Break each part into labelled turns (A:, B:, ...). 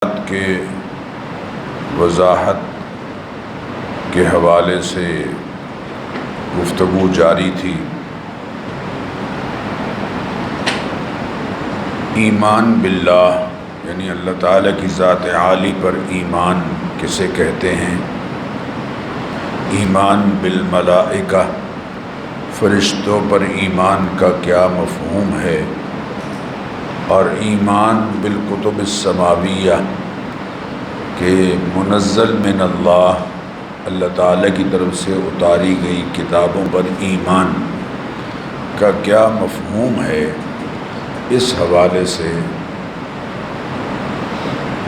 A: کے وضاحت کے حوالے سے گفتگو جاری تھی۔ ایمان باللہ یعنی اللہ تعالیٰ کی ذات عالی پر ایمان کسے کہتے ہیں، ایمان بالملائکہ فرشتوں پر ایمان کا کیا مفہوم ہے، اور ایمان بالکتب السماویہ کہ منزل من اللہ تعالیٰ کی طرف سے اتاری گئی کتابوں پر ایمان کا کیا مفہوم ہے، اس حوالے سے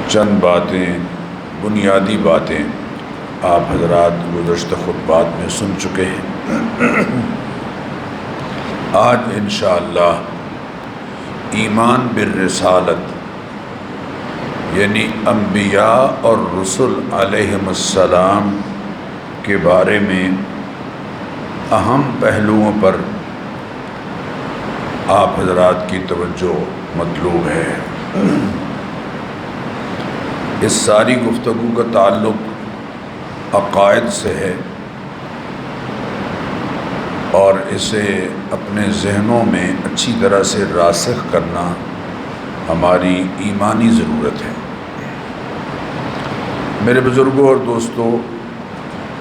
A: چند باتیں، بنیادی باتیں آپ حضرات گزشتہ خطبات میں سن چکے ہیں۔ آج انشاءاللہ ایمان بالرسالت یعنی انبیاء اور رسل علیہم السلام کے بارے میں اہم پہلوؤں پر آپ حضرات کی توجہ مطلوب ہے۔ اس ساری گفتگو کا تعلق عقائد سے ہے اور اسے اپنے ذہنوں میں اچھی طرح سے راسخ کرنا ہماری ایمانی ضرورت ہے۔ میرے بزرگوں اور دوستو،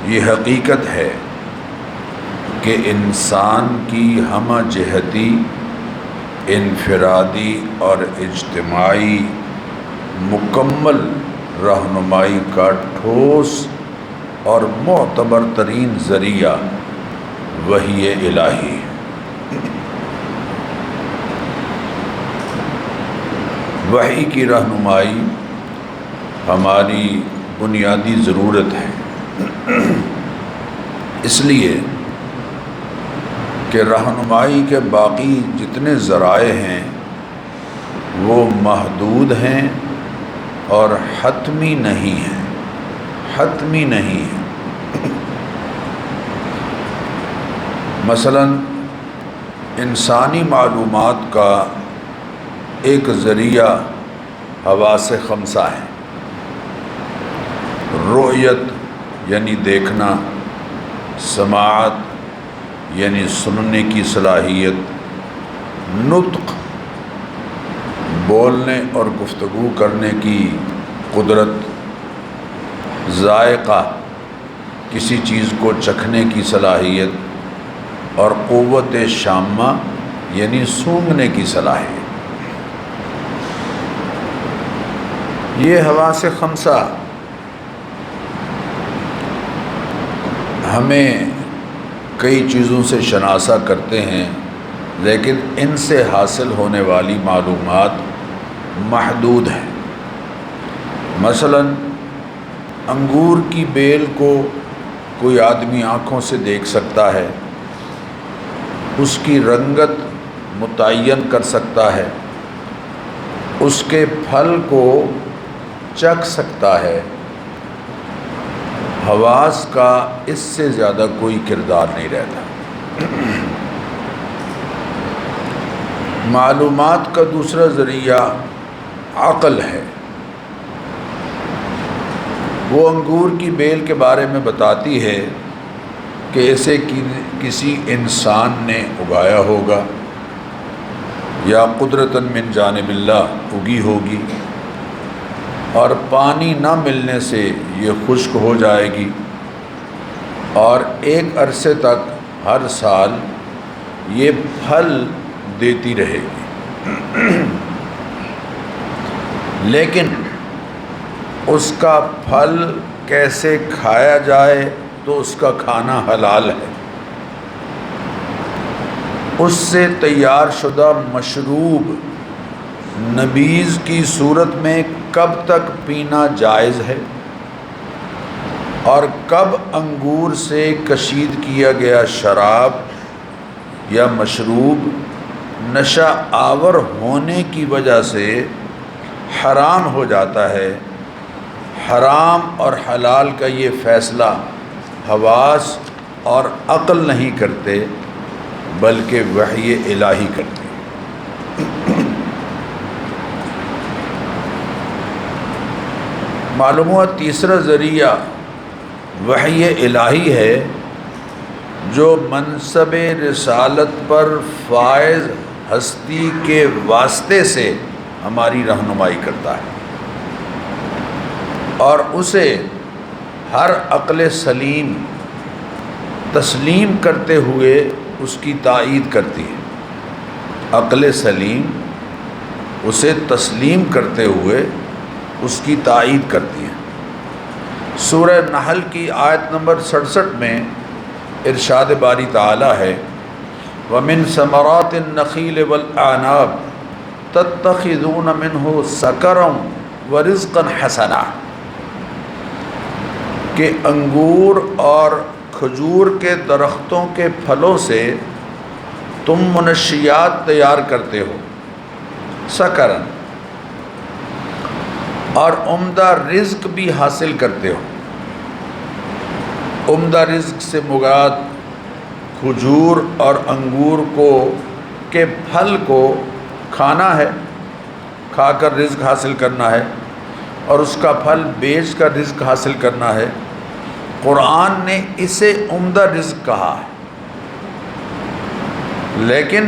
A: یہ حقیقت ہے کہ انسان کی ہمہ جہتی، انفرادی اور اجتماعی مکمل رہنمائی کا ٹھوس اور معتبر ترین ذریعہ وحی الہی۔ وحی کی رہنمائی ہماری بنیادی ضرورت ہے، اس لیے کہ رہنمائی کے باقی جتنے ذرائع ہیں وہ محدود ہیں اور حتمی نہیں ہیں، حتمی نہیں ہیں۔ مثلا انسانی معلومات کا ایک ذریعہ حواس خمسہ ہے، رؤیت یعنی دیکھنا، سماعت یعنی سننے کی صلاحیت، نطق بولنے اور گفتگو کرنے کی قدرت، ذائقہ کسی چیز کو چکھنے کی صلاحیت، اور قوت شامہ یعنی سونگھنے کی صلاحیت۔ یہ حواس خمسہ ہمیں کئی چیزوں سے شناسا کرتے ہیں، لیکن ان سے حاصل ہونے والی معلومات محدود ہیں۔ مثلا انگور کی بیل کو کوئی آدمی آنکھوں سے دیکھ سکتا ہے، اس کی رنگت متعین کر سکتا ہے، اس کے پھل کو چکھ سکتا ہے۔ حواس کا اس سے زیادہ کوئی کردار نہیں رہتا۔ معلومات کا دوسرا ذریعہ عقل ہے۔ وہ انگور کی بیل کے بارے میں بتاتی ہے کہ اسے کسی انسان نے اگایا ہوگا یا قدرتاً من جانب اللہ اگی ہوگی، اور پانی نہ ملنے سے یہ خشک ہو جائے گی اور ایک عرصے تک ہر سال یہ پھل دیتی رہے گی، لیکن اس کا پھل کیسے کھایا جائے تو اس کا کھانا حلال ہے۔ اس سے تیار شدہ مشروب نبیذ کی صورت میں کب تک پینا جائز ہے، اور کب انگور سے کشید کیا گیا شراب یا مشروب نشہ آور ہونے کی وجہ سے حرام ہو جاتا ہے۔ حرام اور حلال کا یہ فیصلہ حواس اور عقل نہیں کرتے بلکہ وحی الہی کرتے۔ معلوم ہوا تیسرا ذریعہ وحی الہی ہے جو منصب رسالت پر فائز ہستی کے واسطے سے ہماری رہنمائی کرتا ہے اور اسے ہر عقل سلیم تسلیم کرتے ہوئے اس کی تائید کرتی ہے۔ عقل سلیم اسے تسلیم کرتے ہوئے اس کی تائید کرتی ہے۔ سورہ نحل کی آیت نمبر 67 میں ارشاد باری تعالی ہے وَمِن ثَمَرَاتِ النَّخِيلِ وَالْأَعْنَابِ تَتَّخِذُونَ مِنْهُ سَكَرًا وَرِزْقًا حَسَنًا، کہ انگور اور کھجور کے درختوں کے پھلوں سے تم منشیات تیار کرتے ہو، سکرن، اور عمدہ رزق بھی حاصل کرتے ہو۔ عمدہ رزق سے مراد کھجور اور انگور کے پھل کو کھانا ہے، کھا کر رزق حاصل کرنا ہے، اور اس کا پھل بیچ کر رزق حاصل کرنا ہے۔ قرآن نے اسے عمدہ رزق کہا ہے، لیکن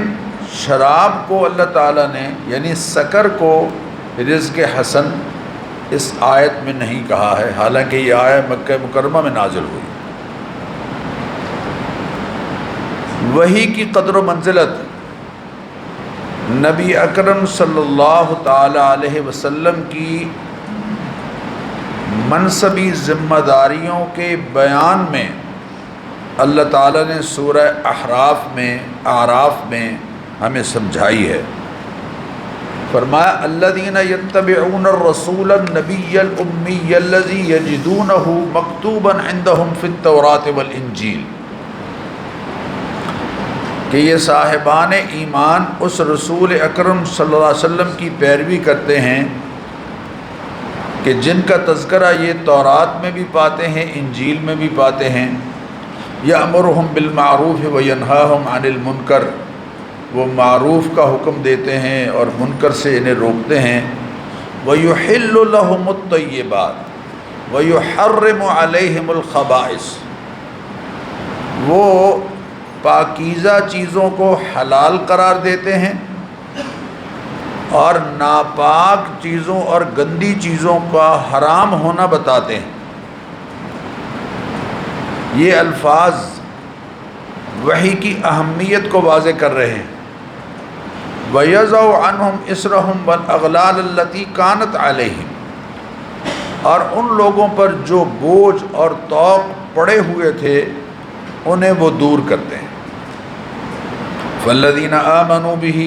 A: شراب کو اللہ تعالیٰ نے یعنی سکر کو رزق حسن اس آیت میں نہیں کہا ہے، حالانکہ یہ آیت مکہ مکرمہ میں نازل ہوئی۔ وحی کی قدر و منزلت نبی اکرم صلی اللہ تعالی علیہ وسلم کی منصبی ذمہ داریوں کے بیان میں اللہ تعالیٰ نے سورہ اعراف میں ہمیں سمجھائی ہے۔ فرمایا الذین یتبعون الرسول النبی الامی الذی یجدونہ مکتوبا عندہم فی التوراۃ والانجیل، کہ یہ صاحبان ایمان اس رسول اکرم صلی اللہ علیہ وسلم کی پیروی کرتے ہیں کہ جن کا تذکرہ یہ تورات میں بھی پاتے ہیں، انجیل میں بھی پاتے ہیں۔ یأمرہم بالمعروف وینہاہم عن المنکر، وہ معروف کا حکم دیتے ہیں اور منکر سے انہیں روکتے ہیں۔ ویحل لہم الطیبات ویحرم علیہم الخبائث، وہ پاکیزہ چیزوں کو حلال قرار دیتے ہیں اور ناپاک چیزوں اور گندی چیزوں کا حرام ہونا بتاتے ہیں۔ یہ الفاظ وحی کی اہمیت کو واضح کر رہے ہیں۔ وَيَضَعُ عَنْهُمْ إِصْرَهُمْ وَالْأَغْلَالَ الَّتِي كَانَتْ عَلَيْهِمْ، اور ان لوگوں پر جو بوجھ اور طوق پڑے ہوئے تھے انہیں وہ دور کرتے ہیں۔ فَالَّذِينَ آمَنُوا بِهِ،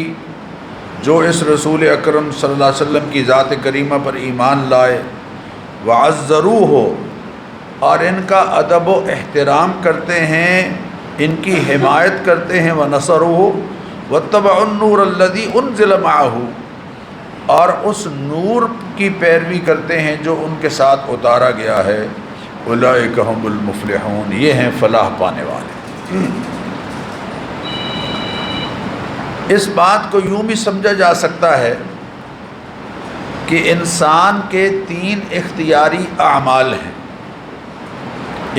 A: جو اس رسول اکرم صلی اللہ علیہ وسلم کی ذات کریمہ پر ایمان لائے، وَعَزَّرُوهُ، اور ان کا ادب و احترام کرتے ہیں، ان کی حمایت کرتے ہیں، وَنَصَرُوهُ وَاتَّبَعُوا النُّورَ الَّذِي أُنزِلَ مَعَهُ، اور اس نور کی پیروی کرتے ہیں جو ان کے ساتھ اتارا گیا ہے۔ أُولَئِكَ هُمُ الْمُفْلِحُونَ، یہ ہیں فلاح پانے والے۔ اس بات کو یوں بھی سمجھا جا سکتا ہے کہ انسان کے 3 اختیاری اعمال ہیں۔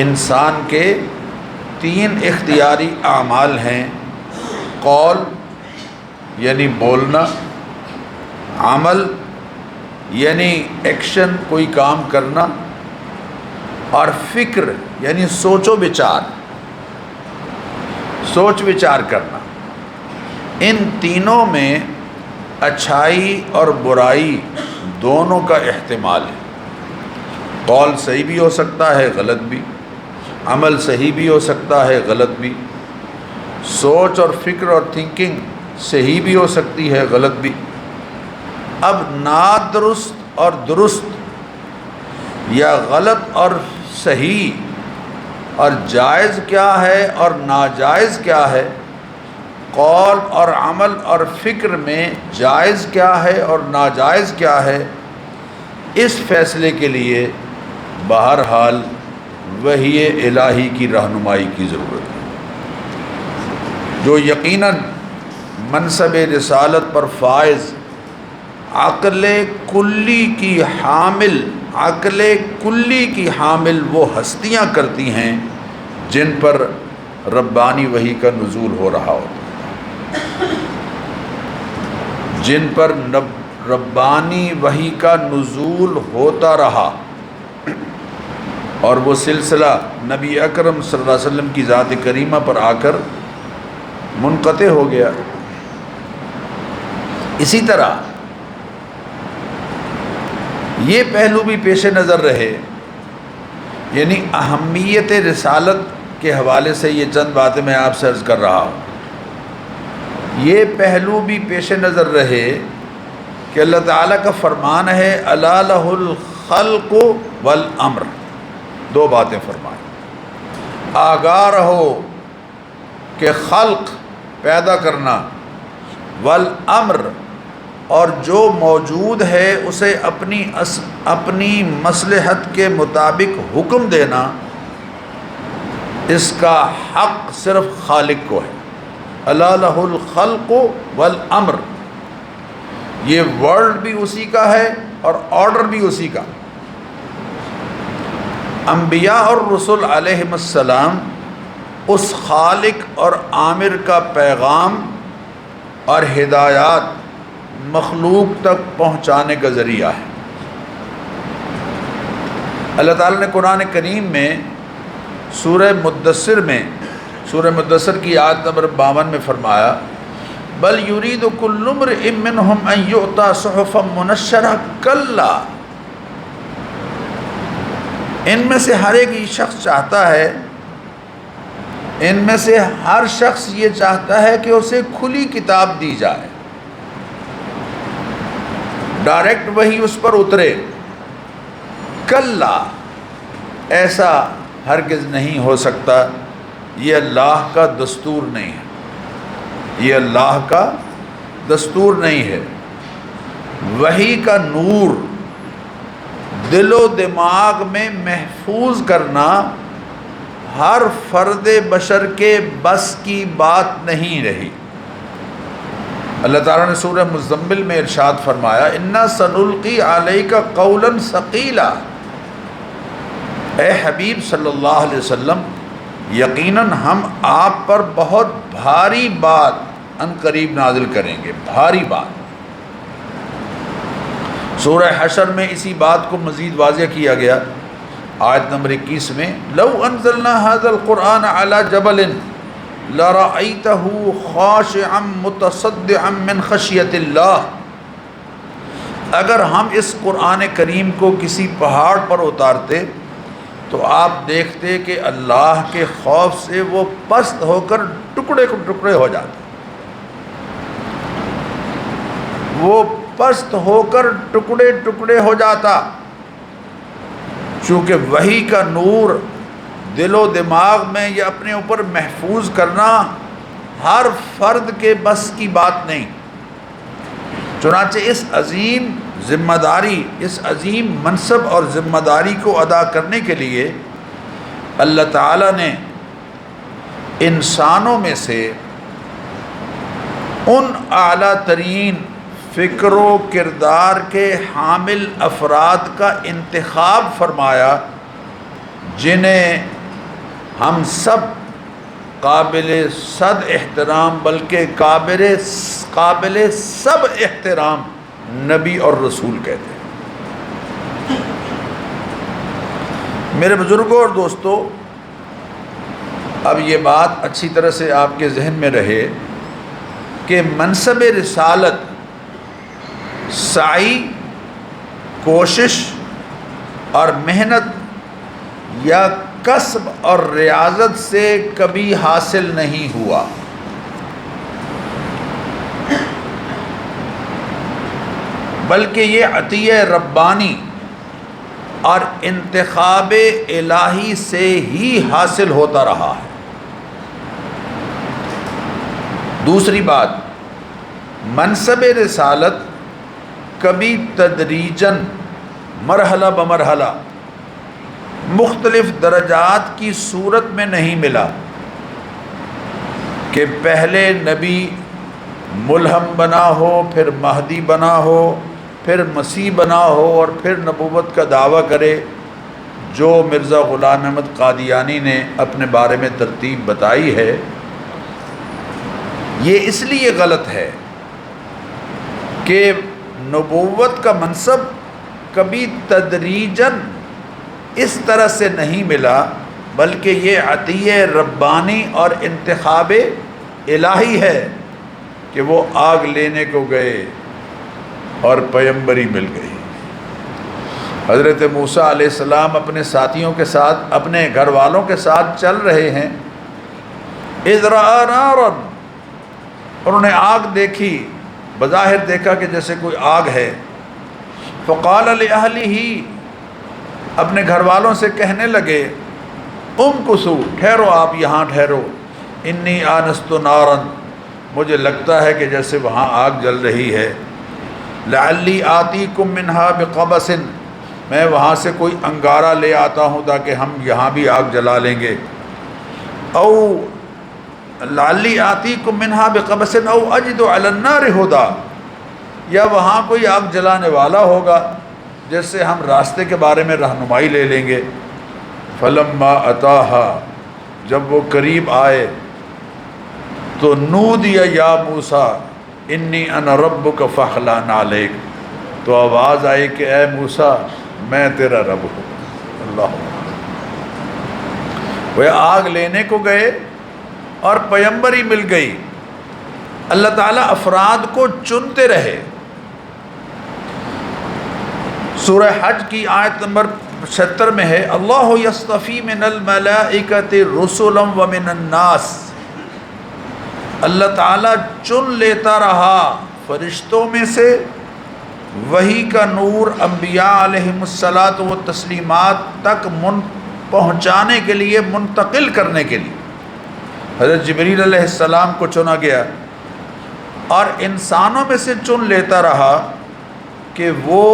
A: انسان کے 3 اختیاری اعمال ہیں، قول یعنی بولنا، عمل یعنی ایکشن کوئی کام کرنا، اور فکر یعنی سوچ وچار کرنا۔ ان تینوں میں اچھائی اور برائی دونوں کا احتمال ہے۔ قول صحیح بھی ہو سکتا ہے، غلط بھی، عمل صحیح بھی ہو سکتا ہے، غلط بھی، سوچ اور فکر اور تھنکنگ صحیح بھی ہو سکتی ہے، غلط بھی۔ اب نادرست اور درست، یا غلط اور صحیح، اور جائز کیا ہے اور ناجائز کیا ہے، قول اور عمل اور فکر میں جائز کیا ہے اور ناجائز کیا ہے، اس فیصلے کے لیے بہرحال وحی الہی کی رہنمائی کی ضرورت ہے، جو یقیناً منصب رسالت پر فائز عقل کلی کی حامل عقل کلی کی حامل وہ ہستیاں کرتی ہیں جن پر ربانی وحی کا نزول ہو رہا ہوتا ہے، جن پر ربانی وحی کا نزول ہوتا رہا اور وہ سلسلہ نبی اکرم صلی اللہ علیہ وسلم کی ذات کریمہ پر آ کر منقطع ہو گیا۔ اسی طرح یہ پہلو بھی پیش نظر رہے، یعنی اہمیت رسالت کے حوالے سے یہ چند باتیں میں آپ سے عرض کر رہا ہوں، یہ پہلو بھی پیش نظر رہے کہ اللہ تعالیٰ کا فرمان ہے الا لہ الخلق والامر، دو باتیں فرمائیں، آگاہ رہو کہ خلق پیدا کرنا، والامر اور جو موجود ہے اسے اپنی مصلحت کے مطابق حکم دینا، اس کا حق صرف خالق کو ہے۔ الا لہ الخلق والامر، یہ ورلڈ بھی اسی کا ہے اور آرڈر بھی اسی کا۔ انبیاء اور رسول علیہم السلام اس خالق اور عامر کا پیغام اور ہدایات مخلوق تک پہنچانے کا ذریعہ ہے۔ اللہ تعالیٰ نے قرآن کریم میں سورہ مدثر کی آیت نمبر 52 میں فرمایا بل یرید کل امرئ منہم ان یؤتی صحفا منشرہ کلا، ان میں سے ہر ایک شخص چاہتا ہے، ان میں سے ہر شخص یہ چاہتا ہے کہ اسے کھلی کتاب دی جائے، ڈائریکٹ وہی اس پر اترے۔ کلا، ایسا ہرگز نہیں ہو سکتا، یہ اللہ کا دستور نہیں ہے، یہ اللہ کا دستور نہیں ہے۔ وحی کا نور دل و دماغ میں محفوظ کرنا ہر فرد بشر کے بس کی بات نہیں رہی۔ اللہ تعالیٰ نے سورہ مزمل میں ارشاد فرمایا انا سنلقی علیک قولا ثقیلا، اے حبیب صلی اللہ علیہ وسلم یقیناً ہم آپ پر بہت بھاری بات ان قریب نازل کریں گے، بھاری بات۔ سورہ حشر میں اسی بات کو مزید واضح کیا گیا، آیت نمبر 21 میں لو انزلنا هذا القرآن على جبل لرأيته خاشعا متصدعا من خشیۃ اللہ، اگر ہم اس قرآن کریم کو کسی پہاڑ پر اتارتے تو آپ دیکھتے کہ اللہ کے خوف سے وہ پست ہو کر ٹکڑے ٹکڑے ہو جاتے، وہ پست ہو کر ٹکڑے ٹکڑے ہو جاتا، چونکہ وحی کا نور دل و دماغ میں یہ اپنے اوپر محفوظ کرنا ہر فرد کے بس کی بات نہیں۔ چنانچہ اس عظیم ذمہ داری، اس عظیم منصب اور ذمہ داری کو ادا کرنے کے لیے اللہ تعالیٰ نے انسانوں میں سے ان اعلیٰ ترین فکر و کردار کے حامل افراد کا انتخاب فرمایا جنہیں ہم سب قابل صد احترام بلکہ قابل سب احترام نبی اور رسول کہتے ہیں۔ میرے بزرگوں اور دوستو، اب یہ بات اچھی طرح سے آپ کے ذہن میں رہے کہ منصب رسالت سعی، کوشش اور محنت یا کسب اور ریاضت سے کبھی حاصل نہیں ہوا، بلکہ یہ عطیہ ربانی اور انتخاب الہی سے ہی حاصل ہوتا رہا ہے۔ دوسری بات، منصب رسالت کبھی تدریجاً، مرحلہ بمرحلہ، مختلف درجات کی صورت میں نہیں ملا کہ پہلے نبی ملہم بنا ہو، پھر مہدی بنا ہو، پھر مسیح بنا ہو اور پھر نبوت کا دعویٰ کرے، جو مرزا غلام احمد قادیانی نے اپنے بارے میں ترتیب بتائی ہے، یہ اس لیے غلط ہے کہ نبوت کا منصب کبھی تدریجاً اس طرح سے نہیں ملا، بلکہ یہ عطیہ ربانی اور انتخاب الہی ہے کہ وہ آگ لینے کو گئے اور پیمبری مل گئی۔ حضرت موسیٰ علیہ السلام اپنے ساتھیوں کے ساتھ، اپنے گھر والوں کے ساتھ چل رہے ہیں، اذ رأى نارا، انہوں نے آگ دیکھی، بظاہر دیکھا کہ جیسے کوئی آگ ہے، فقال لأہلہ، اپنے گھر والوں سے کہنے لگے، امکثوا، ٹھہرو، آپ یہاں ٹھہرو، انی آنست نارا، مجھے لگتا ہے کہ جیسے وہاں آگ جل رہی ہے، لعلی آتیکم منہا بقبس، میں وہاں سے کوئی انگارہ لے آتا ہوں تاکہ ہم یہاں بھی آگ جلا لیں گے، او لعلی آتیکم منہا بقبس او اجد علی النار ہدی، یا وہاں کوئی آگ جلانے والا ہوگا جس سے ہم راستے کے بارے میں رہنمائی لے لیں گے۔ فلما اتاہا، جب وہ قریب آئے تو نودی یا موسیٰ انی انا ربک فاخلع نعلیک، تو آواز آئی کہ اے موسیٰ میں تیرا رب ہوں۔ اللہ، وہ آگ لینے کو گئے اور پیمبری مل گئی۔ اللہ تعالیٰ افراد کو چنتے رہے۔ سورہ حج کی آیت نمبر 76 میں ہے، اللہ یصطفی من الملائکۃ رسلا ومن الناس، اللہ تعالیٰ چن لیتا رہا فرشتوں میں سے وحی کا نور انبیاء علیہم الصلاۃ و تسلیمات تک پہنچانے کے لیے، منتقل کرنے کے لیے۔ حضرت جبریل علیہ السلام کو چنا گیا، اور انسانوں میں سے چن لیتا رہا کہ وہ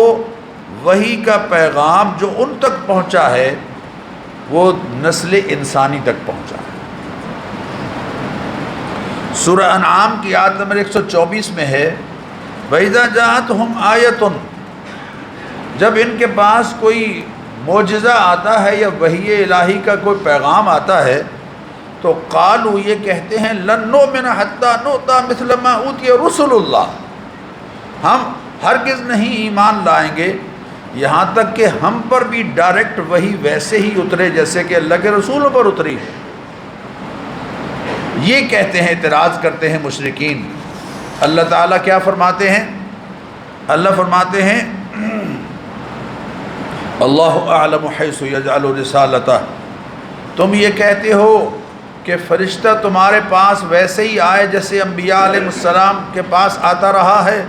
A: وحی کا پیغام جو ان تک پہنچا ہے وہ نسل انسانی تک پہنچا ہے۔ سورہ انعام کی آیت نمبر 124 میں ہے، وَإِذَا جَاءَتْهُمْ آیَةٌ، جب ان کے پاس کوئی معجزہ آتا ہے یا وحی الہی کا کوئی پیغام آتا ہے تو قالوا، یہ کہتے ہیں، لن نؤمن حتی نؤتی مثل ما اوتی رسل اللہ، ہم ہرگز نہیں ایمان لائیں گے یہاں تک کہ ہم پر بھی ڈائریکٹ وحی ویسے ہی اترے جیسے کہ اللہ کے رسولوں پر اتری۔ یہ کہتے ہیں، اعتراض کرتے ہیں مشرکین۔ اللہ تعالیٰ کیا فرماتے ہیں؟ اللہ فرماتے ہیں، اللہ اعلم حیث یجعل رسالتہ، تم یہ کہتے ہو کہ فرشتہ تمہارے پاس ویسے ہی آئے جیسے انبیاء علیہ السلام کے پاس آتا رہا ہے،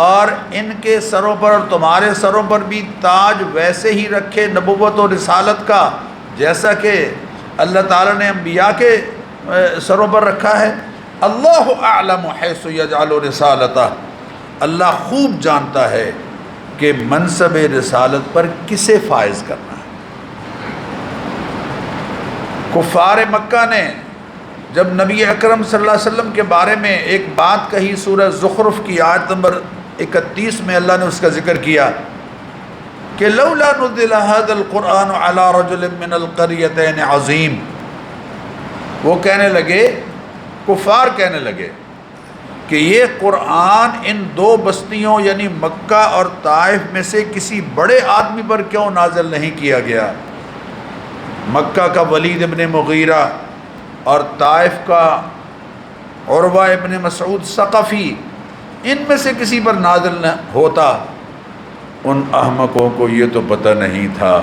A: اور ان کے سروں پر اور تمہارے سروں پر بھی تاج ویسے ہی رکھے نبوت و رسالت کا جیسا کہ اللہ تعالیٰ نے انبیاء کے سروں پر رکھا ہے۔ اللہ اعلم حیث یجعل رسالتہ، اللہ خوب جانتا ہے کہ منصب رسالت پر کسے فائز کرنا ہے۔ کفار مکہ نے جب نبی اکرم صلی اللہ علیہ وسلم کے بارے میں ایک بات کہی، سورہ زخرف کی آیت نمبر 31 میں اللہ نے اس کا ذکر کیا کہ لولا نزل هذا القرآن على رجل من القريتين عظیم، وہ کہنے لگے، کفار کہنے لگے کہ یہ قرآن ان دو بستیوں یعنی مکہ اور طائف میں سے کسی بڑے آدمی پر کیوں نازل نہیں کیا گیا؟ مکہ کا ولید ابن مغیرہ اور طائف کا عروہ ابن مسعود ثقفی، ان میں سے کسی پر نازل نہ ہوتا۔ ان احمقوں کو یہ تو پتہ نہیں تھا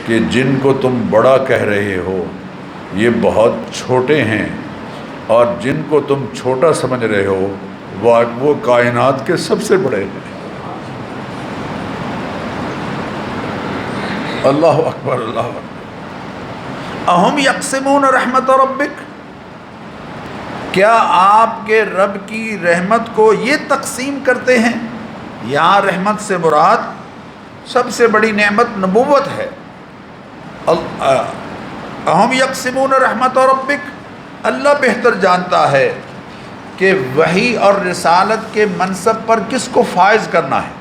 A: کہ جن کو تم بڑا کہہ رہے ہو یہ بہت چھوٹے ہیں، اور جن کو تم چھوٹا سمجھ رہے ہو وہ کائنات کے سب سے بڑے ہیں۔ اللہ اکبر، اللہ اکبر۔ اہم یقسمون رحمت ربک، کیا آپ کے رب کی رحمت کو یہ تقسیم کرتے ہیں؟ یہاں رحمت سے مراد سب سے بڑی نعمت نبوت ہے۔ اہم یقسمون رحمت ربک، اللہ بہتر جانتا ہے کہ وحی اور رسالت کے منصب پر کس کو فائز کرنا ہے۔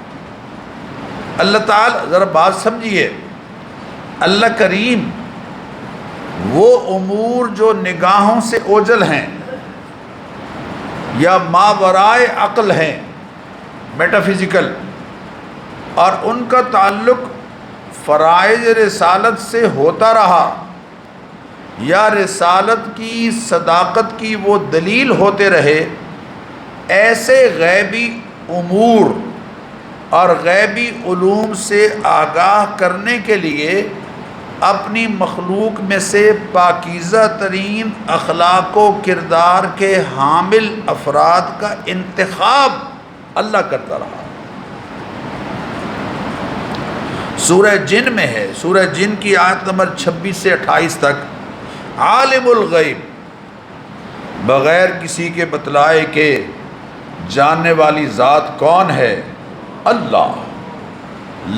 A: اللہ تعالیٰ، ذرا بات سمجھیے، اللہ کریم وہ امور جو نگاہوں سے اوجھل ہیں یا ماورائے عقل ہیں، میٹافزیکل، اور ان کا تعلق فرائض رسالت سے ہوتا رہا یا رسالت کی صداقت کی وہ دلیل ہوتے رہے، ایسے غیبی امور اور غیبی علوم سے آگاہ کرنے کے لیے اپنی مخلوق میں سے پاکیزہ ترین اخلاق و کردار کے حامل افراد کا انتخاب اللہ کرتا رہا۔ سورہ جن میں ہے، سورہ جن کی آیت نمبر 26 سے 28 تک، عالم الغیب، بغیر کسی کے بتلائے کہ جاننے والی ذات کون ہے؟ اللہ،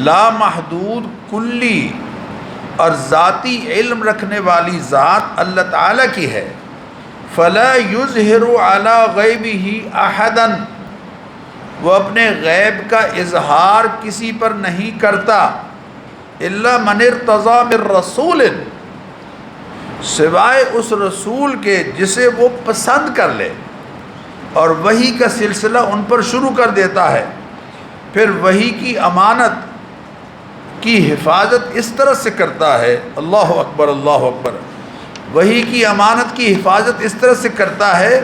A: لا محدود کلی اور ذاتی علم رکھنے والی ذات اللہ تعالیٰ کی ہے۔ فلا یظہر علی غیبہ احدا، وہ اپنے غیب کا اظہار کسی پر نہیں کرتا، الا من ارتضی من رسول، سوائے اس رسول کے جسے وہ پسند کر لے، اور وحی کا سلسلہ ان پر شروع کر دیتا ہے۔ پھر وحی کی امانت کی حفاظت اس طرح سے کرتا ہے، اللہ اکبر اللہ اکبر، وحی کی امانت کی حفاظت اس طرح سے کرتا ہے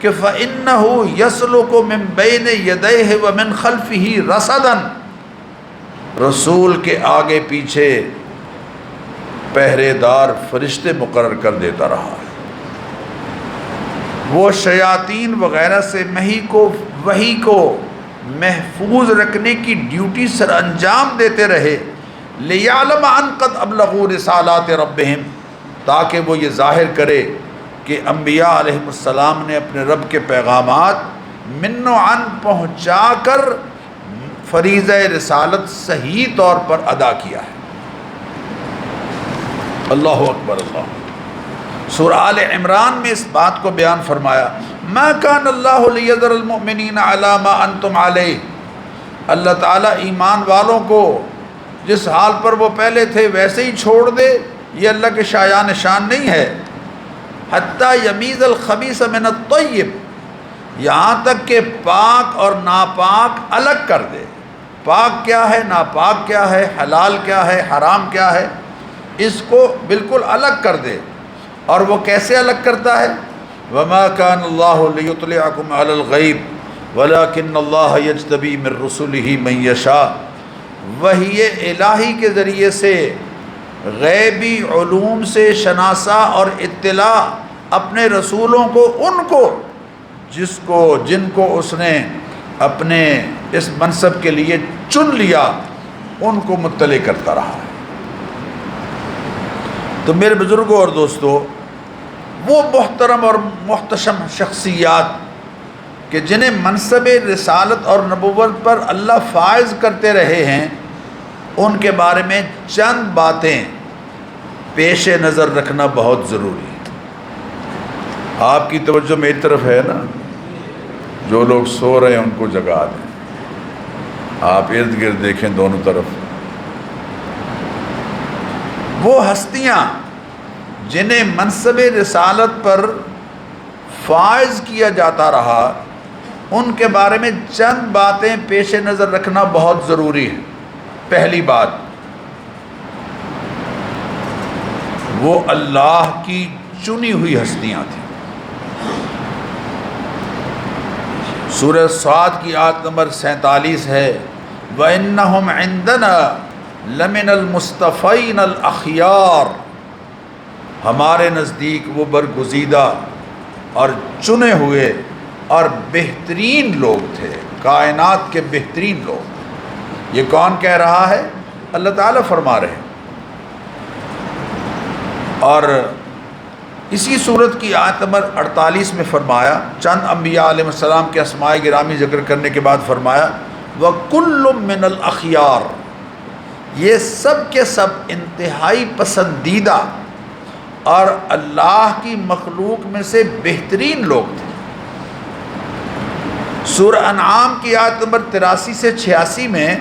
A: کہ فَإِنَّهُ يَسْلُكُ مِن بَيْنِ يَدَيْهِ وَمِنْ خَلْفِهِ رَصَدًا، رسول کے آگے پیچھے پہرے دار فرشتے مقرر کر دیتا رہا ہے۔ وہ شیاطین وغیرہ سے وحی کو محفوظ رکھنے کی ڈیوٹی سر انجام دیتے رہے، لِيَعْلَمَ أَنْ قَدْ أَبْلَغُوا رِسَالَاتِ رَبِّهِمْ، تاکہ وہ یہ ظاہر کرے کہ انبیاء علیہ السلام نے اپنے رب کے پیغامات من و عن پہنچا کر فریضہ رسالت صحیح طور پر ادا کیا ہے۔ اللہ اکبر اللہ۔ سورہ آل عمران میں اس بات کو بیان فرمایا، ما کان اللہ لیذر المؤمنین علی ما انتم علیہ، اللہ تعالیٰ ایمان والوں کو جس حال پر وہ پہلے تھے ویسے ہی چھوڑ دے، یہ اللہ کے شایان شان نہیں ہے۔ حتی یمیز الخبیث من الطیب، یہاں تک کہ پاک اور ناپاک الگ کر دے، پاک کیا ہے، ناپاک کیا ہے، حلال کیا ہے، حرام کیا ہے، اس کو بالکل الگ کر دے۔ اور وہ کیسے الگ کرتا ہے؟ وَمَا كَانَ اللَّهُ لِيُطْلِعَكُمْ عَلَى الْغَيْبِ وَلَكِنَّ اللَّهَ يَجْتَبِي مِن رُّسُلِهِ مَن يَشَاءُ، وحی الہی کے ذریعے سے غیبی علوم سے شناسا اور اطلاع اپنے رسولوں کو، ان کو جن کو اس نے اپنے اس منصب کے لیے چن لیا، ان کو مطلع کرتا رہا ہے۔ تو میرے بزرگوں اور دوستو، وہ محترم اور محتشم شخصیات کہ جنہیں منصب رسالت اور نبوت پر اللہ فائز کرتے رہے ہیں، ان کے بارے میں چند باتیں پیش نظر رکھنا بہت ضروری ہے۔ آپ کی توجہ میری طرف ہے نا؟ جو لوگ سو رہے ہیں ان کو جگا دیں، آپ ارد گرد دیکھیں دونوں طرف۔ وہ ہستیاں جنہیں منصب رسالت پر فائز کیا جاتا رہا، ان کے بارے میں چند باتیں پیش نظر رکھنا بہت ضروری ہے۔ پہلی بات، وہ اللہ کی چنی ہوئی ہستیاں تھیں۔ سورہ صاد کی آیت نمبر 47 ہے، وَإِنَّهُمْ عِنْدَنَا لَمِنَ الْمُصْطَفَيْنَ الْأَخْيَارِ، ہمارے نزدیک وہ برگزیدہ اور چنے ہوئے اور بہترین لوگ تھے، کائنات کے بہترین لوگ۔ یہ کون کہہ رہا ہے؟ اللہ تعالیٰ فرما رہے ہیں۔ اور اسی صورت کی آیت نمبر 48 میں فرمایا، چند انبیاء علیہ السلام کے اسماء گرامی ذکر کرنے کے بعد فرمایا، وَكُلٌّ مِّنَ الْأَخْيَارِ، یہ سب کے سب انتہائی پسندیدہ اور اللہ کی مخلوق میں سے بہترین لوگ تھے۔ سورہ انعام کی آیت نمبر 83 سے 86 میں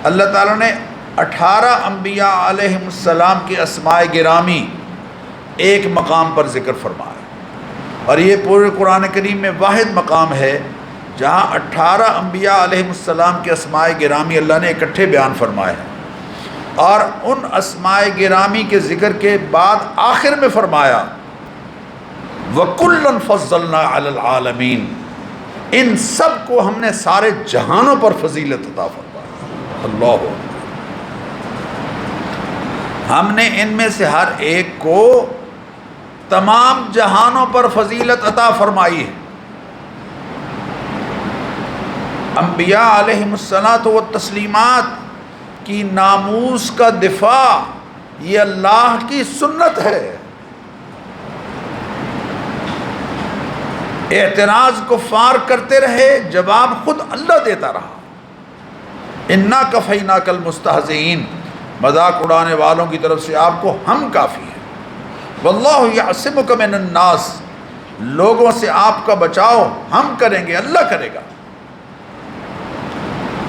A: اللہ تعالیٰ نے 18 انبیاء علیہم السلام کے اسماء گرامی ایک مقام پر ذکر فرمایا، اور یہ پورے قرآن کریم میں واحد مقام ہے جہاں 18 انبیاء علیہم السلام کے اسماء گرامی اللہ نے اکٹھے بیان فرمائے ہیں، اور ان اسماء گرامی کے ذکر کے بعد آخر میں فرمایا وَكُلًّا فَضَّلْنَا عَلَى الْعَالَمِينَ، ان سب کو ہم نے سارے جہانوں پر فضیلت عطا فرمائی۔ اللہ، ہم نے ان میں سے ہر ایک کو تمام جہانوں پر فضیلت عطا فرمائی ہے۔ انبیاء علیہم الصلاۃ والتسلیمات کی ناموس کا دفاع یہ اللہ کی سنت ہے۔ اعتراض کفار کرتے رہے، جواب خود اللہ دیتا رہا، انا کفیناک المستہزئین، مذاق اڑانے والوں کی طرف سے آپ کو ہم کافی ہیں۔ واللہ یعصمک من الناس، لوگوں سے آپ کا بچاؤ ہم کریں گے، اللہ کرے گا۔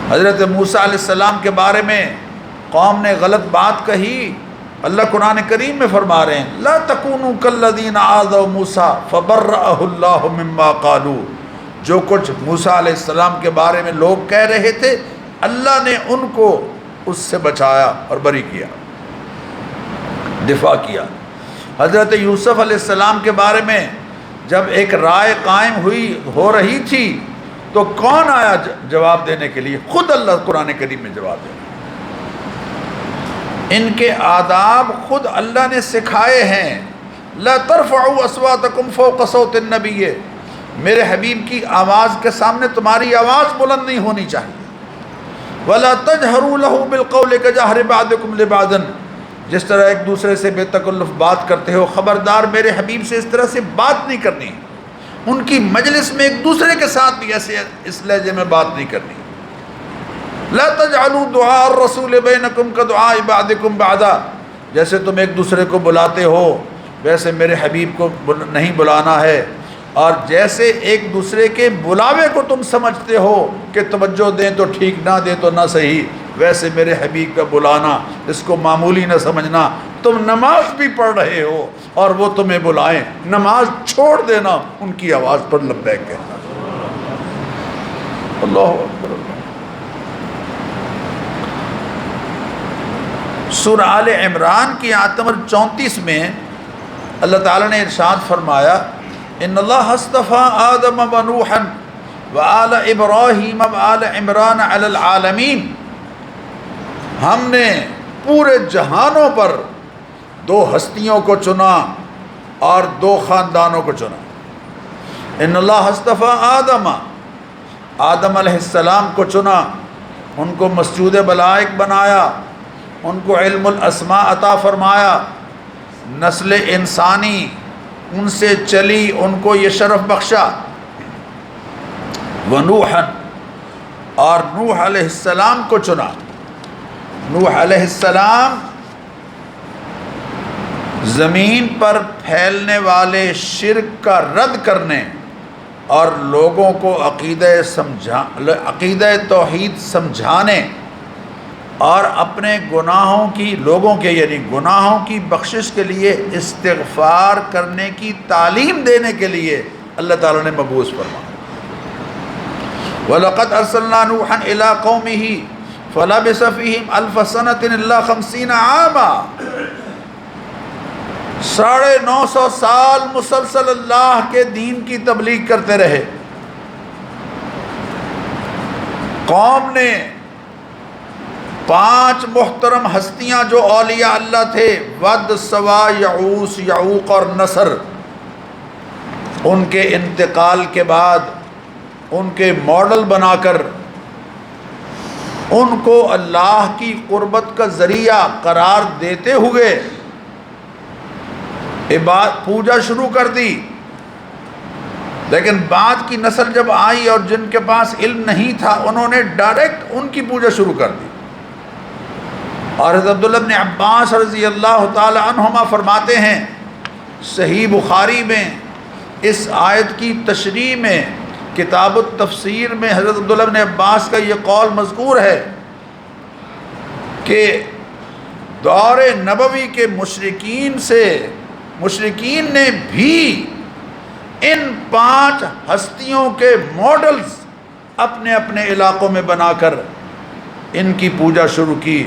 A: حضرت موسیٰ علیہ السلام کے بارے میں قوم نے غلط بات کہی، اللہ قرآن کریم میں فرما رہے ہیں لا تکونوا کالذین آذوا موسیٰ فبرأہ اللہ مما قالوا، جو کچھ موسیٰ علیہ السلام کے بارے میں لوگ کہہ رہے تھے اللہ نے ان کو اس سے بچایا اور بری کیا، دفاع کیا۔ حضرت یوسف علیہ السلام کے بارے میں جب ایک رائے قائم ہو رہی تھی تو کون آیا جواب دینے کے لیے؟ خود اللہ قرآن کریم میں جواب دے۔ ان کے آداب خود اللہ نے سکھائے ہیں، لا ترفعوا اصواتکم فوق صوت النبی، میرے حبیب کی آواز کے سامنے تمہاری آواز بلند نہیں ہونی چاہیے۔ ولا تجہروا له بالقول کجہر بعضکم لبعض، جس طرح ایک دوسرے سے بے تکلف بات کرتے ہو، خبردار میرے حبیب سے اس طرح سے بات نہیں کرنی، ان کی مجلس میں ایک دوسرے کے ساتھ بھی ایسے اس لہجے میں بات نہیں کرنی۔ لا تجعلوا دعاء الرسول بینکم کدعاء بعضکم بعضا، جیسے تم ایک دوسرے کو بلاتے ہو ویسے میرے حبیب کو نہیں بلانا ہے، اور جیسے ایک دوسرے کے بلاوے کو تم سمجھتے ہو کہ توجہ دیں تو ٹھیک، نہ دیں تو نہ صحیح، ویسے میرے حبیب کا بلانا اس کو معمولی نہ سمجھنا۔ تم نماز بھی پڑھ رہے ہو اور وہ تمہیں بلائیں، نماز چھوڑ دینا، ان کی آواز پر لبیک کہنا۔ اللہ اکبر۔ سورہ آل عمران کی آیت نمبر 34 میں اللہ تعالیٰ نے ارشاد فرمایا ان اللہ اصطفیٰ آدم و نوحا وآل ابراہیم وآل عمران علی العالمین، ہم نے پورے جہانوں پر 2 ہستیوں کو چنا اور 2 خاندانوں کو چنا۔ ان اللہ اصطفیٰ آدم علیہ السلام کو چنا، ان کو مسجود بلائق بنایا، ان کو علم الاسماء عطا فرمایا، نسل انسانی ان سے چلی، ان کو یہ شرف بخشا۔ ونوحا، اور نوح علیہ السلام کو چنا۔ نوح علیہ السلام زمین پر پھیلنے والے شرک کا رد کرنے اور لوگوں کو عقیدہ توحید سمجھانے اور اپنے گناہوں کی یعنی گناہوں کی بخشش کے لیے استغفار کرنے کی تعلیم دینے کے لیے اللہ تعالیٰ نے مبعوث فرمایا۔ وَلَقَدْ أَرْسَلْنَا نُوحًا إِلَىٰ قَوْمِهِ فَلَبِثَ فِيهِمْ أَلْفَ سَنَةٍ إِلَّا 50 عَامًا، 950 سال مسلسل اللہ کے دین کی تبلیغ کرتے رہے۔ قوم نے 5 محترم ہستیاں جو اولیاء اللہ تھے، ود، سوا، یعوس، یعوق اور نصر، ان کے انتقال کے بعد ان کے ماڈل بنا کر ان کو اللہ کی قربت کا ذریعہ قرار دیتے ہوئے پوجا شروع کر دی۔ لیکن بعد کی نسل جب آئی اور جن کے پاس علم نہیں تھا، انہوں نے ڈائریکٹ ان کی پوجا شروع کر دی۔ اور حضرت عبداللہ بن عباس رضی اللہ تعالی عنہما فرماتے ہیں، صحیح بخاری میں اس آیت کی تشریح میں کتاب التفسیر میں حضرت عبداللہ بن عباس کا یہ قول مذکور ہے کہ دور نبوی کے مشرکین نے بھی ان 5 ہستیوں کے ماڈلز اپنے اپنے علاقوں میں بنا کر ان کی پوجا شروع کی،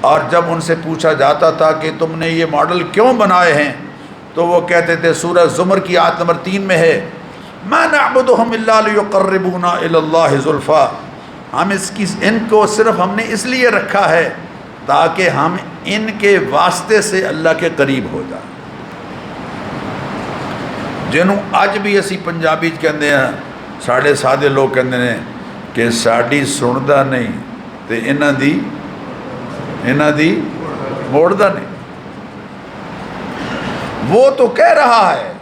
A: اور جب ان سے پوچھا جاتا تھا کہ تم نے یہ ماڈل کیوں بنائے ہیں تو وہ کہتے تھے، سورہ زمر کی آیت نمبر 3 میں ہے، ما نعبدهم الا ليقربونا الى الله زلفا، ہم ان کو صرف ہم نے اس لیے رکھا ہے تاکہ ہم ان کے واسطے سے اللہ کے قریب ہو جائیں۔ جنہوں اج بھی اسی پنجابی کہندے ہیں، ساڑھے سادے لوگ کہندے ہیں کہ ساڑی سندا نہیں تے انہاں دی موڑدا نہیں۔ وہ تو کہہ رہا ہے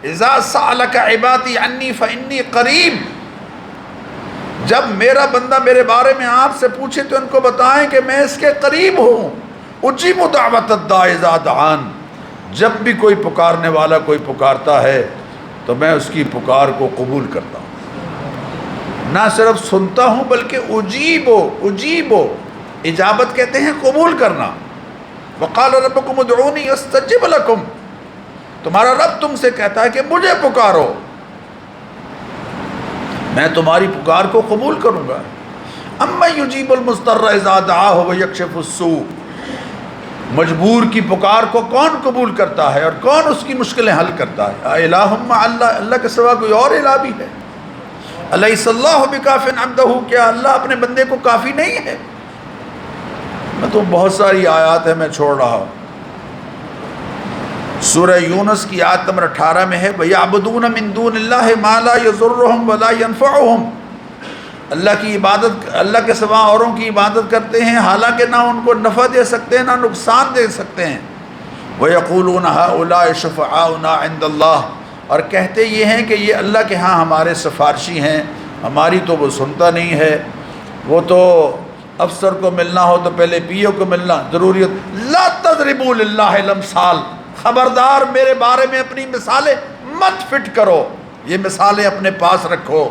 A: اذا سألک عبادی عنی فانی قریب، جب میرا بندہ میرے بارے میں آپ سے پوچھے تو ان کو بتائیں کہ میں اس کے قریب ہوں، اجیب دعوت الداع اذا دعان، جب بھی کوئی پکارنے والا کوئی پکارتا ہے تو میں اس کی پکار کو قبول کرتا ہوں، نہ صرف سنتا ہوں بلکہ اجیبو، اجابت کہتے ہیں قبول کرنا۔ وقال ربکم ادعونی استجب لکم، تمہارا رب تم سے کہتا ہے کہ مجھے پکارو، میں تمہاری پکار کو قبول کروں گا۔ اما یجیب المضطر اذا دعاہ ویکشف السوء، مجبور کی پکار کو کون قبول کرتا ہے اور کون اس کی مشکلیں حل کرتا ہے؟ الہ مع اللہ، اللہ کے سوا کوئی اور الہ بھی ہے؟ الیس اللہ بکاف عبدہ، کیا اللہ اپنے بندے کو کافی نہیں ہے؟ میں تو بہت ساری آیات ہیں میں چھوڑ رہا ہوں۔ سورہ یونس کی آیت نمبر 18 میں ہے وَيَعْبُدُونَ مِن دُونِ اللَّهِ مَا لَا يَضُرُّهُمْ وَلَا يَنْفَعُهُمْ، اللہ کے سوا اوروں کی عبادت کرتے ہیں حالانکہ نہ ان کو نفع دے سکتے ہیں نہ نقصان دے سکتے ہیں۔ وَيَقُولُونَ هَؤُلَاءِ شُفَعَاؤُنَا عِندَ اللَّهِ، اور کہتے یہ ہیں کہ یہ اللہ کے ہاں ہمارے سفارشی ہیں، ہماری تو وہ سنتا نہیں ہے، وہ تو افسر کو ملنا ہو تو پہلے پی او کو ملنا ضروری ہے۔ لا تضربوا للہ الامثال، خبردار میرے بارے میں اپنی مثالیں مت فٹ کرو، یہ مثالیں اپنے پاس رکھو،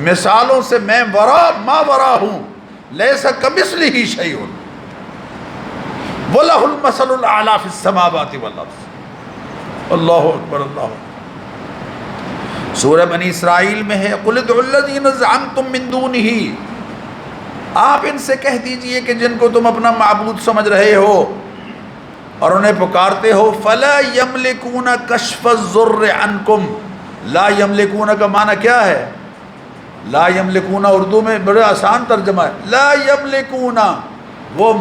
A: مثالوں سے میں ما ورا ہوں، لیس کمثلہ شیء وَلَهُ الْمَثَلُ الْأَعْلَىٰ فِي السَّمَاوَاتِ وَالْأَرْضِ۔ اللہ اکبر، اللہ اکبر۔ سورہ بنی اسرائیل میں ہے قُلِ ادْعُوا الَّذِينَ زَعَمْتُم مِّن دُونِهِ، آپ ان سے کہہ دیجئے کہ جن کو تم اپنا معبود سمجھ رہے ہو اور انہیں پکارتے ہو، فَلَا يَمْلِكُونَ كَشْفَ الضُّرِّ عَنْكُمْ، لا یملکون کا معنی کیا ہے؟ لا یملکون اردو میں بڑا آسان ترجمہ ہے، لا یملکون، وہ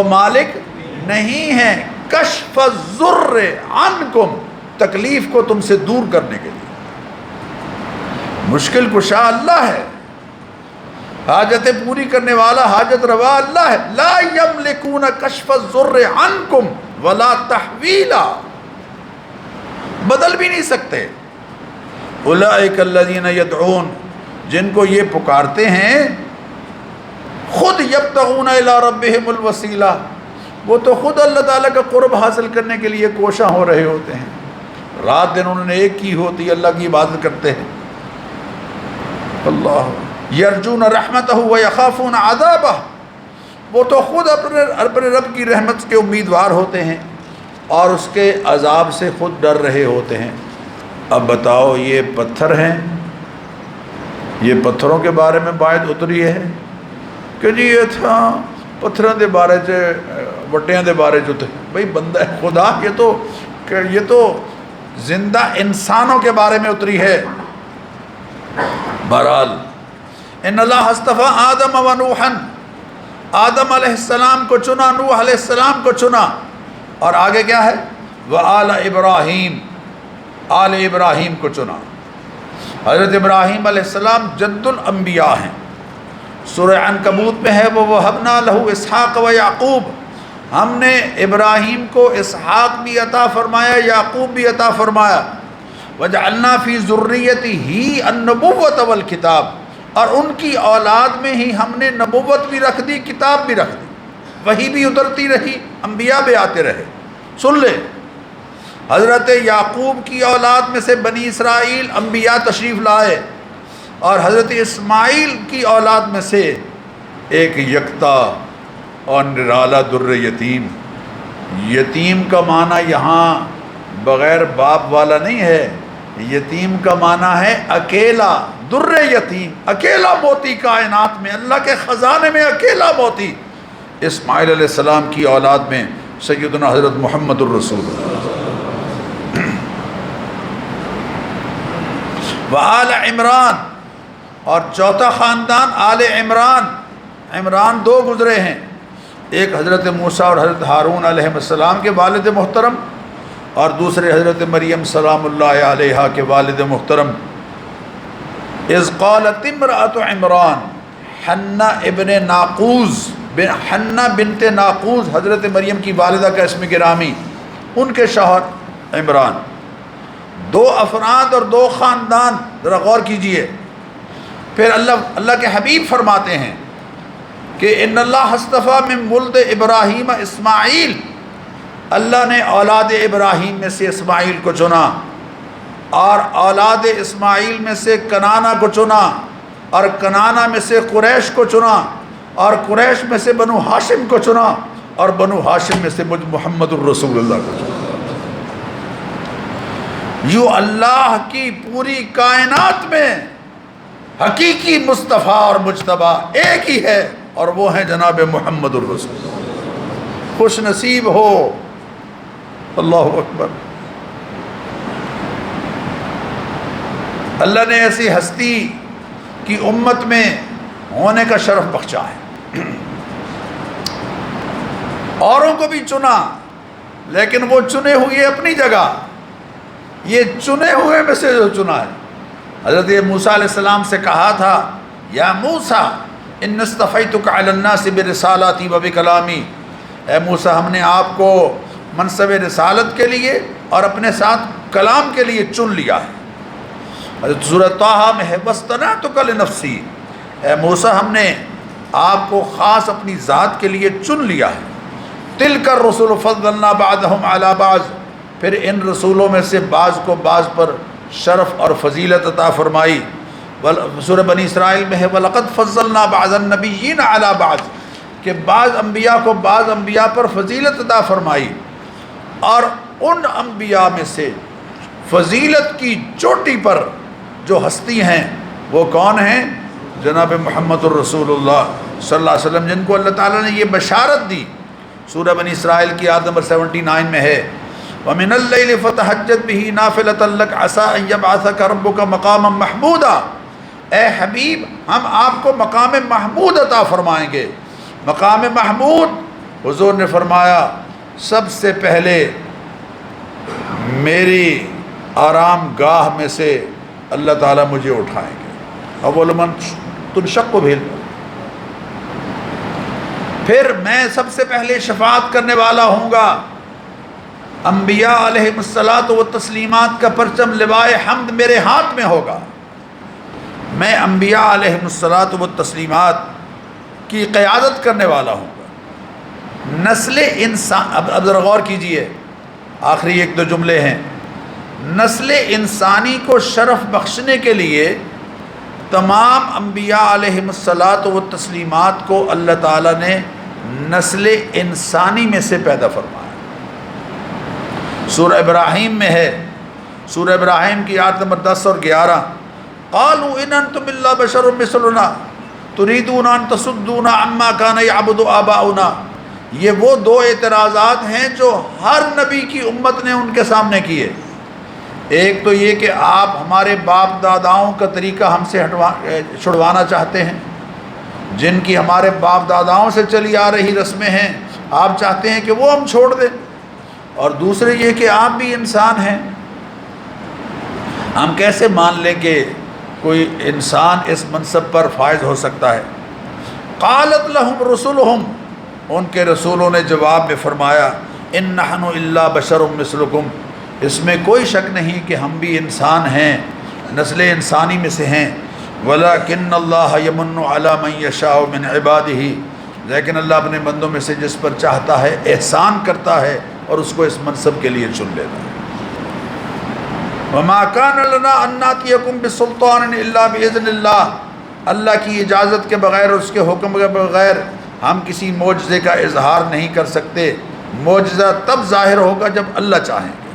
A: مالک نہیں ہیں، کشف الضر عنکم، تکلیف کو تم سے دور کرنے کے لیے۔ مشکل کشا اللہ ہے، حاجتیں پوری کرنے والا حاجت روا اللہ ہے۔ لا یملکون کشف الضر عنکم ولا تحویلا، بدل بھی نہیں سکتے۔ اولئک الذین یدعون، جن کو یہ پکارتے ہیں، خود یبتغون الی ربہم الوسیلہ، وہ تو خود اللہ تعالیٰ کا قرب حاصل کرنے کے لیے کوشاں ہو رہے ہوتے ہیں، رات دن انہوں نے ایک کی ہوتی، اللہ کی عبادت کرتے ہیں۔ اللہ یرجون رحمتہ ویخافون عذابہ، وہ تو خود اپنے رب کی رحمت کے امیدوار ہوتے ہیں اور اس کے عذاب سے خود ڈر رہے ہوتے ہیں۔ اب بتاؤ یہ پتھر ہیں، یہ پتھروں کے بارے میں بات اتری ہے کہ جی یہ تھا پتھروں کے بارے سے وٹیاں دے بارے جو تھے، بھئی بندہ خدا، یہ تو زندہ انسانوں کے بارے میں اتری ہے۔ بہرحال ان اللہ اصطفیٰ آدم و نوحا، آدم علیہ السلام کو چنا، نوح علیہ السلام کو چنا، اور آگے کیا ہے؟ وآل ابراہیم، آل ابراہیم کو چنا۔ حضرت ابراہیم علیہ السلام جد الانبیاء ہیں۔ سورہ عنکبوت میں ہے وَوَهَبْنَا لَهُ اسحاق و یعقوب، ہم نے ابراہیم کو اسحاق بھی عطا فرمایا، یعقوب بھی عطا فرمایا۔ وَجَعَلْنَا فِي ذُرِّيَّتِهِ النُّبُوَّةَ وَالْكِتَابَ، اور ان کی اولاد میں ہی ہم نے نبوت بھی رکھ دی، کتاب بھی رکھ دی، وحی بھی اترتی رہی، انبیاء بھی آتے رہے۔ سن لے، حضرت یعقوب کی اولاد میں سے بنی اسرائیل انبیاء تشریف لائے، اور حضرت اسماعیل کی اولاد میں سے ایک یکتا اور نرالا در یتیم. یتیم کا معنی یہاں بغیر باپ والا نہیں ہے، یتیم کا معنی ہے اکیلا. در یتیم، اکیلا موتی کائنات میں، اللہ کے خزانے میں اکیلا موتی. اسماعیل علیہ السلام کی اولاد میں سیدنا حضرت محمد الرسول اللہ. وآل عمران، اور چوتھا خاندان آل عمران. عمران دو گزرے ہیں، ایک حضرت موسیٰ اور حضرت ہارون علیہ السلام کے والد محترم، اور دوسرے حضرت مریم سلام اللہ علیہا کے والد محترم. اذ قالت امرأۃ عمران، حنہ بنت ناقوز حضرت مریم کی والدہ کا اسم گرامی، ان کے شوہر عمران. دو افراد اور دو خاندان، ذرا غور کیجئے. پھر اللہ کے حبیب فرماتے ہیں کہ ان اللہ اصطفیٰ من ولد ابراہیم اسماعیل، اللہ نے اولاد ابراہیم میں سے اسماعیل کو چنا، اور اولاد اسماعیل میں سے کنانہ کو چنا، اور کنانہ میں سے قریش کو چنا، اور قریش میں سے بنو ہاشم کو چنا، اور بنو ہاشم میں سے محمد الرسول اللہ کو چنا. یوں اللہ کی پوری کائنات میں حقیقی مصطفیٰ اور مجتبیٰ ایک ہی ہے، اور وہ ہیں جناب محمد الرسول. خوش نصیب ہو. اللہ اکبر. اللہ نے ایسی ہستی کی امت میں ہونے کا شرف بخشا ہے. اوروں کو بھی چنا، لیکن وہ چنے ہوئے اپنی جگہ، یہ چنے ہوئے میں سے جو چنا ہے. حضرت موسیٰ علیہ السلام سے کہا تھا، یا موسیٰ ان اصطفیتک علی الناس برسالاتی و بکلامی، اے موسیٰ ہم نے آپ کو منصب رسالت کے لیے اور اپنے ساتھ کلام کے لیے چن لیا ہے. حضرت سورۃ طٰہٰ میں ہے واصطنعتک لنفسی، اے موسیٰ ہم نے آپ کو خاص اپنی ذات کے لیے چن لیا ہے. تلک الرسل فضلنا بعضهم علی بعض، پھر ان رسولوں میں سے بعض کو بعض پر شرف اور فضیلت عطا فرمائی. سورہ بنی اسرائیل میں ہے وَلَقَدْ فَضَّلْنَا بَعْضَ النَّبِيِّينَ عَلَى بَعْض، کہ بعض انبیاء کو بعض انبیاء پر فضیلت عطا فرمائی. اور ان انبیاء میں سے فضیلت کی چوٹی پر جو ہستی ہیں وہ کون ہیں؟ جناب محمد الرسول اللہ صلی اللہ علیہ وسلم، جن کو اللہ تعالیٰ نے یہ بشارت دی. سورہ بنی اسرائیل کی آیت نمبر 79 میں ہے وَمِنَ اللَّيْلِ فَتَہَجَّدْ بِهِ نَافِلَةً لَكَ عَسَىٰ أَن يَبْعَثَكَ رَبُّكَ مَقَامًا مَحْمُودًا. اے حبیب ہم آپ کو مقام محمود عطا فرمائیں گے. مقام محمود، حضور نے فرمایا سب سے پہلے میری آرام گاہ میں سے اللہ تعالیٰ مجھے اٹھائیں گے. اول من تنشق بھی، پھر میں سب سے پہلے شفاعت کرنے والا ہوں گا. انبیاء علیہ الصلاۃ والتسلیمات کا پرچم لوائے حمد میرے ہاتھ میں ہوگا. میں انبیاء علیہ الصلاۃ والتسلیمات کی قیادت کرنے والا ہوں گا. نسل انسان، اب ذرا غور کیجئے، آخری ایک دو جملے ہیں. نسل انسانی کو شرف بخشنے کے لیے تمام انبیاء علیہ الصلاۃ والتسلیمات کو اللہ تعالیٰ نے نسل انسانی میں سے پیدا فرمایا. سورہ ابراہیم میں ہے، سورہ ابراہیم کی آیت نمبر 10 اور 11 قالوا ان انتم الا بشر مثلنا تريدون ان تصدونا عما كان يعبد آباؤنا. یہ وہ دو اعتراضات ہیں جو ہر نبی کی امت نے ان کے سامنے کیے. ایک تو یہ کہ آپ ہمارے باپ داداؤں کا طریقہ ہم سے چھڑوانا چاہتے ہیں، جن کی ہمارے باپ داداؤں سے چلی آ رہی رسمیں ہیں، آپ چاہتے ہیں کہ وہ ہم چھوڑ دیں. اور دوسرے یہ کہ آپ بھی انسان ہیں، ہم کیسے مان لیں کہ کوئی انسان اس منصب پر فائز ہو سکتا ہے. قالت لهم رسلهم، ان کے رسولوں نے جواب میں فرمایا ان نحن الا بشر مثلکم، اس میں کوئی شک نہیں کہ ہم بھی انسان ہیں، نسل انسانی میں سے ہیں. ولکن اللہ یمن علی من یشاء من عبادہ، لیکن اللہ اپنے بندوں میں سے جس پر چاہتا ہے احسان کرتا ہے اور اس کو اس منصب کے لیے چن لیتا ہے. وما كان لنا ان ناتيكم بسلطان الا باذن الله، اللہ کی اجازت کے بغیر، اس کے حکم کے بغیر ہم کسی معجزے کا اظہار نہیں کر سکتے۔ معجزہ تب ظاہر ہوگا جب اللہ چاہیں گے۔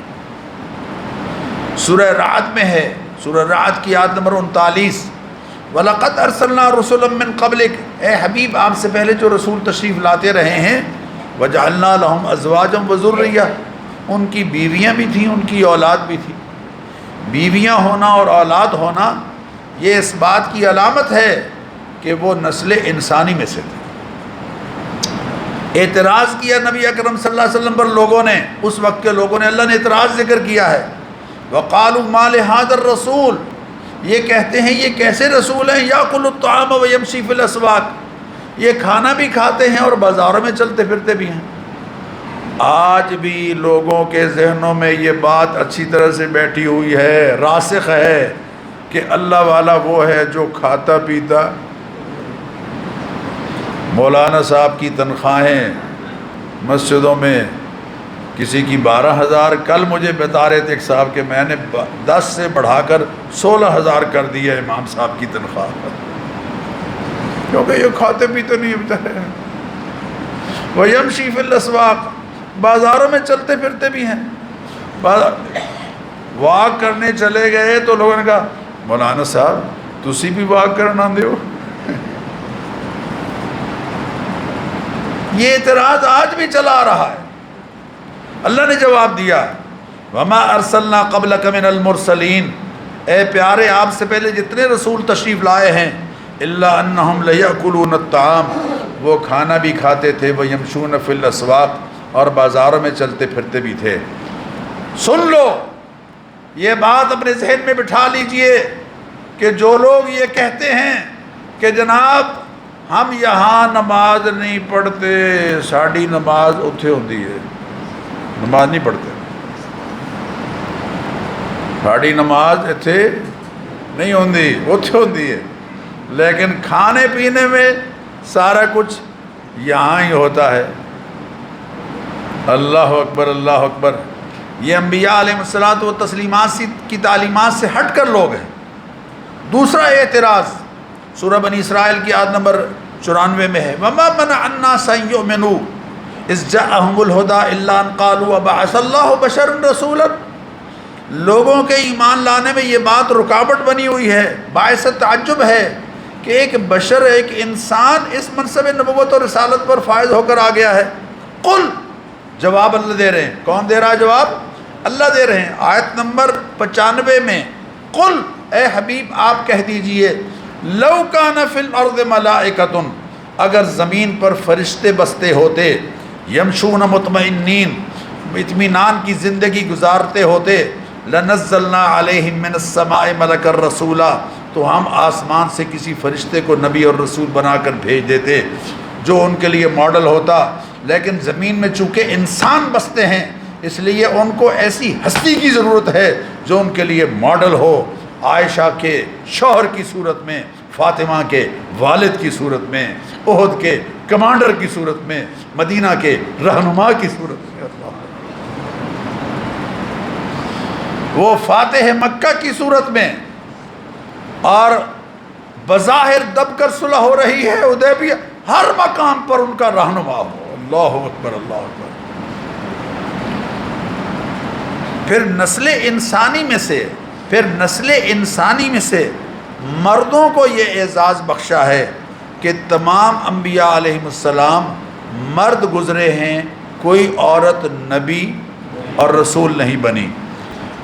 A: سورہ رعد میں ہے، سورہ رعد کی آیت نمبر 39، وَلَقَدْ أَرْسَلْنَا رُسُلًا مِّن قَبْلِكَ، اے حبیب آپ سے پہلے جو رسول تشریف لاتے رہے ہیں، وَجَعَلْنَا لَهُمْ أَزْوَاجًا وَذُرِّيَّةً، ان کی بیویاں بھی تھیں، ان کی اولاد بھی تھی۔ بیویاں ہونا اور اولاد ہونا یہ اس بات کی علامت ہے کہ وہ نسل انسانی میں سے تھے۔ اعتراض کیا نبی اکرم صلی اللہ علیہ وسلم پر لوگوں نے، اس وقت کے لوگوں نے، اللہ نے اعتراض ذکر کیا ہے۔ وَقَالُوا مَا لِهَذَا الرَّسُولِ، یہ کہتے ہیں یہ کیسے رسول ہیں، يَأْكُلُ الطَّعَامَ وَيَمْشِي فِي الْأَسْوَاقِ، یہ کھانا بھی کھاتے ہیں اور بازاروں میں چلتے پھرتے بھی ہیں۔ آج بھی لوگوں کے ذہنوں میں یہ بات اچھی طرح سے بیٹھی ہوئی ہے، راسخ ہے کہ اللہ والا وہ ہے جو کھاتا پیتا۔ مولانا صاحب کی تنخواہیں مسجدوں میں کسی کی 12,000، کل مجھے بتا رہے تھے ایک صاحب کہ میں نے 10 سے بڑھا کر 16,000 کر دیا امام صاحب کی تنخواہ، کیونکہ یہ کھاتے پیتے نہیں ہوتے ہیں۔ وَيَمْشِي فِي الْأَسْوَاقِ، بازاروں میں چلتے پھرتے بھی ہیں۔ واک کرنے چلے گئے تو لوگوں نے کہا مولانا صاحب تسی بھی واک کرنا دیو۔ یہ اعتراض آج بھی چلا آ رہا ہے۔ اللہ نے جواب دیا، وَمَا أَرْسَلْنَا قَبْلَكَ مِنَ الْمُرْسَلِينَ، اے پیارے آپ سے پہلے جتنے رسول تشریف لائے ہیں، إِلَّا أَنَّهُمْ لَيَأْكُلُونَ الطَّعَامَ، وہ کھانا بھی کھاتے تھے، وَيَمْشُونَ فِي الْأَسْوَاقِ، اور بازاروں میں چلتے پھرتے بھی تھے۔ سن لو، یہ بات اپنے ذہن میں بٹھا لیجئے کہ جو لوگ یہ کہتے ہیں کہ جناب ہم یہاں نماز نہیں پڑھتے، ساڑی نماز اتھے ہوتی ہے، نماز نہیں پڑھتے، ساڑی نماز اتھے نہیں ہوتی، اتھے ہوتی ہے، لیکن کھانے پینے میں سارا کچھ یہاں ہی ہوتا ہے۔ اللہ اکبر، اللہ اکبر۔ یہ انبیاء علیہ الصلوۃ والتسلیمات کی تعلیمات سے ہٹ کر لوگ ہیں۔ دوسرا اعتراض سورہ بنی اسرائیل کی آیت نمبر 94 میں ہے، وَمَا مَنَعَ النَّاسَ أَن يُؤْمِنُوا إِذْ جَاءَهُمُ الْهُدَىٰ إِلَّا أَن قَالُوا أَبَعَثَ اللَّهُ بَشَرًا رَسُولًا، لوگوں کے ایمان لانے میں یہ بات رکاوٹ بنی ہوئی ہے، باعث تعجب ہے کہ ایک بشر، ایک انسان اس منصب نبوت اور رسالت پر فائز ہو کر آ گیا ہے۔ قل، جواب اللہ دے رہے ہیں۔ کون دے رہا ہے جواب؟ اللہ دے رہے ہیں۔ آیت نمبر 95 میں، قل، اے حبیب آپ کہہ دیجئے، لو کان فی الارض ملائکۃ، اگر زمین پر فرشتے بستے ہوتے، یمشون مطمئنین، اطمینان کی زندگی گزارتے ہوتے، لنزلنا علیہم من السماء ملکا رسولا، تو ہم آسمان سے کسی فرشتے کو نبی اور رسول بنا کر بھیج دیتے جو ان کے لیے ماڈل ہوتا۔ لیکن زمین میں چونکہ انسان بستے ہیں، اس لیے ان کو ایسی ہستی کی ضرورت ہے جو ان کے لیے ماڈل ہو، عائشہ کے شوہر کی صورت میں، فاطمہ کے والد کی صورت میں، احد کے کمانڈر کی صورت میں، مدینہ کے رہنما کی صورت میں، وہ فاتح مکہ کی صورت میں، اور بظاہر دب کر صلح ہو رہی ہے حدیبیہ، ہر مقام پر ان کا رہنما ہو۔ اللہ اکبر، اللہ اکبر۔ پھر نسل انسانی میں سے مردوں کو یہ اعزاز بخشا ہے کہ تمام انبیاء علیہ السلام مرد گزرے ہیں، کوئی عورت نبی اور رسول نہیں بنی۔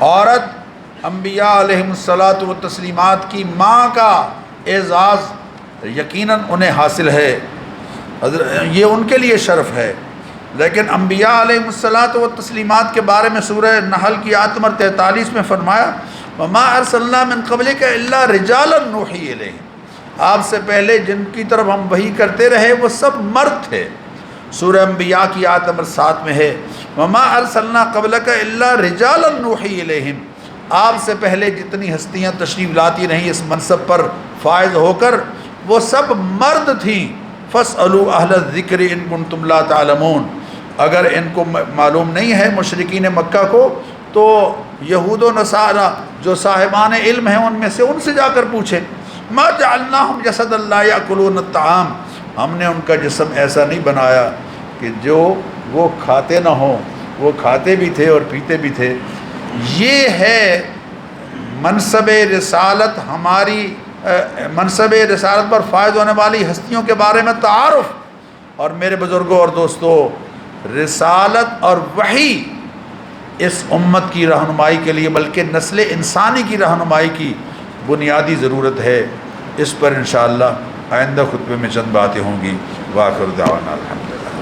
A: عورت انبیاء علیہ الصلاۃ والتسلیمات کی ماں کا اعزاز یقیناً انہیں حاصل ہے، یہ ان کے لیے شرف ہے۔ لیکن انبیاء علیہ الصلاۃ والتسلیمات کے بارے میں سورہ نحل کی آیت نمبر 43 میں فرمایا، وَمَا أَرْسَلْنَا مِن قَبْلِكَ إِلَّا رِجَالًا نُوحِي إِلَيْهِمْ، آپ سے پہلے جن کی طرف ہم وحی کرتے رہے وہ سب مرد تھے۔ سورہ انبیاء کی آیت نمبر 7 میں ہے، وَمَا أَرْسَلْنَا قَبْلَكَ إِلَّا رِجَالًا نُوحِي إِلَيْهِمْ، آپ سے پہلے جتنی ہستیاں تشریف لاتی رہیں اس منصب پر فائز ہو کر، وہ سب مرد تھیں۔ فَاسْأَلُوا أَهْلَ الذِّكْرِ إِن كُنتُمْ لَا تَعْلَمُونَ، اگر ان کو معلوم نہیں ہے مشرکین مکہ کو تو یہود و نصارہ جو صاحبان علم ہیں ان میں سے، ان سے جا کر پوچھیں۔ ما جعلناہم جسدا لا یاکلون الطعام، ہم نے ان کا جسم ایسا نہیں بنایا کہ جو وہ کھاتے نہ ہوں، وہ کھاتے بھی تھے اور پیتے بھی تھے۔ یہ ہے منصب رسالت، ہماری منصب رسالت پر فائز ہونے والی ہستیوں کے بارے میں تعارف۔ اور میرے بزرگوں اور دوستوں، رسالت اور وحی اس امت کی رہنمائی کے لیے بلکہ نسل انسانی کی رہنمائی کی بنیادی ضرورت ہے۔ اس پر انشاءاللہ آئندہ خطبے میں چند باتیں ہوں گی۔ وآخر دعوانا الحمدللہ۔